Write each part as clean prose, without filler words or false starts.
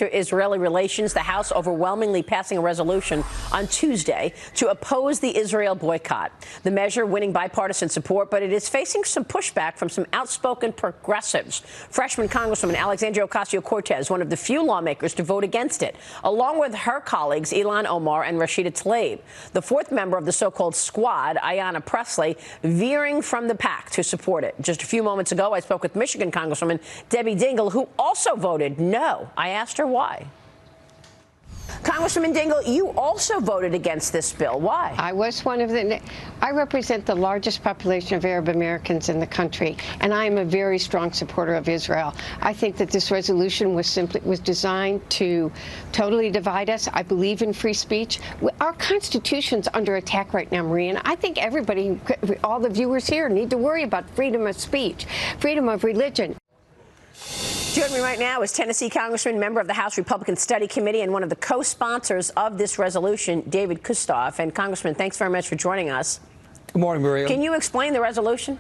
to Israeli relations, the House overwhelmingly passing a resolution on Tuesday to oppose the Israel boycott. The measure winning bipartisan support, but it is facing some pushback from some outspoken progressives. Freshman Congresswoman Alexandria Ocasio-Cortez, one of the few lawmakers to vote against it, along with her colleagues Ilhan Omar and Rashida Tlaib. The fourth member of the so-called squad, Ayanna Pressley, veering from the pack to support it. Just a few moments ago, I spoke with Michigan Congresswoman Debbie Dingell, who also voted no. I asked her why. Congresswoman Dingell, you also voted against this bill. Why? I was one of the. I represent the largest population of Arab Americans in the country, and I am a very strong supporter of Israel. I think that this resolution was designed to totally divide us. I believe in free speech. Our Constitution's under attack right now, Marie, and I think everybody, all the viewers here, need to worry about freedom of speech, freedom of religion. Joining me right now is Tennessee Congressman, member of the House Republican Study Committee, and one of the co-sponsors of this resolution, David Kustoff. And Congressman, thanks very much for joining us. Good morning, Maria. Can you explain the resolution?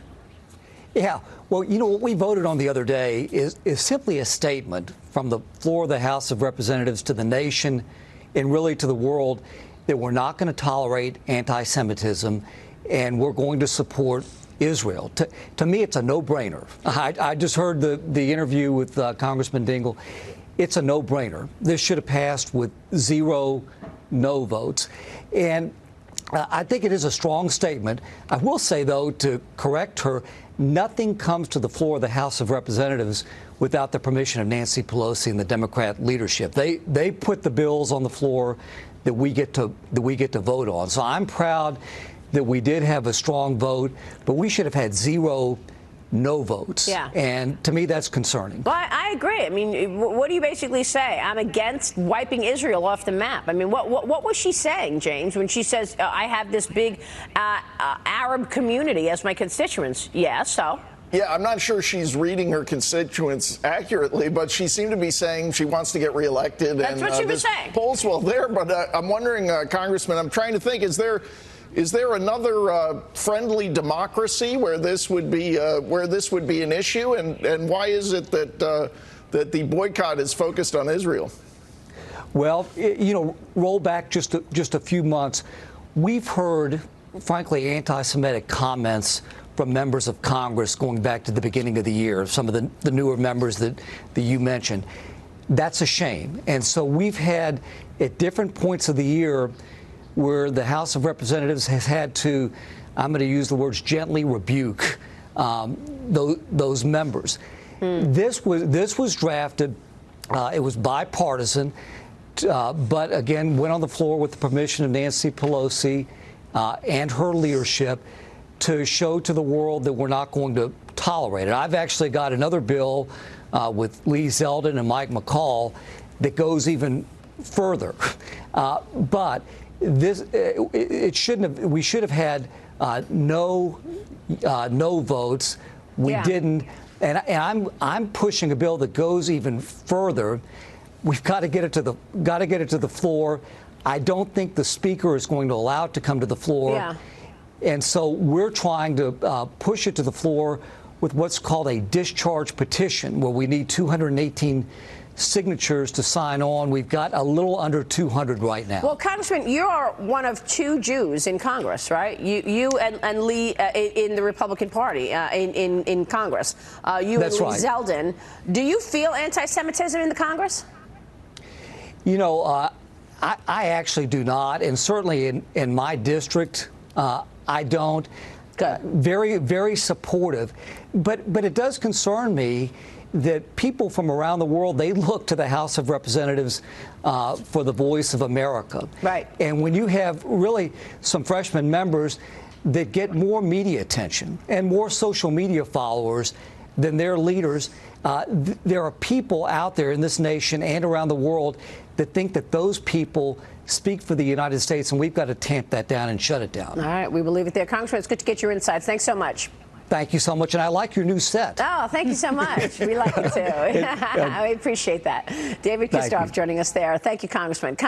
Yeah. Well, you know, what we voted on the other day is simply a statement from the floor of the House of Representatives to the nation and really to the world that we're not going to tolerate anti-Semitism and we're going to support Israel. To me, it's a no-brainer. I just heard the interview with Congressman Dingell. It's a no-brainer. This should have passed with 0 no votes. And I think it is a strong statement. I will say, though, to correct her, nothing comes to the floor of the House of Representatives without the permission of Nancy Pelosi and the Democrat leadership. They put the bills on the floor that we get to vote on. So I'm proud that we did have a strong vote, but we should have had 0 no votes. Yeah. And to me, that's concerning. Well, I agree. I mean, what do you basically say? I'm against wiping Israel off the map. I mean, what was she saying, James, when she says, I have this big Arab community as my constituents? Yeah, so? Yeah, I'm not sure she's reading her constituents accurately, but she seemed to be saying she wants to get reelected. That's what she was saying. Polls well there, but I'm wondering, Congressman, I'm trying to think, is there another friendly democracy where this would be an issue, and why is it that the boycott is focused on Israel? Well, you know, roll back just a few months. We've heard, frankly, anti-Semitic comments from members of Congress going back to the beginning of the year, some of the newer members that you mentioned. That's a shame. And so we've had, at different points of the year, where the House of Representatives has had to, I'm going to use the words, gently rebuke those members. This was drafted, it was bipartisan, but again, went on the floor with the permission of Nancy Pelosi and her leadership to show to the world that we're not going to tolerate it. I've actually got another bill with Lee Zeldin and Mike McCall that goes even further. But this, we should have had no votes. We didn't, and I'm pushing a bill that goes even further. We've got to get it to the floor. I don't think the Speaker is going to allow it to come to the floor. Yeah. And so we're trying to push it to the floor with what's called a discharge petition, where we need 218 signatures to sign on. We've got a little under 200 right now. Well, Congressman, you are one of 2 Jews in Congress, right? You and Lee in the Republican Party in Congress. You That's and Lee right. Zeldin. Do you feel anti-Semitism in the Congress? You know, I actually do not, and certainly in my district, I don't. Very, very supportive. But it does concern me that people from around the world, they look to the House of Representatives for the voice of America. Right. And when you have really some freshman members that get more media attention and more social media followers than their leaders, there are people out there in this nation and around the world that think that those people speak for the United States, and we've got to tamp that down and shut it down. All right, we will leave it there. Congressman, it's good to get your insights. Thanks so much. Thank you so much, and I like your new set. Oh, thank you so much. We like it, too. We appreciate that. David Kustoff joining us there. Thank you, Congressman.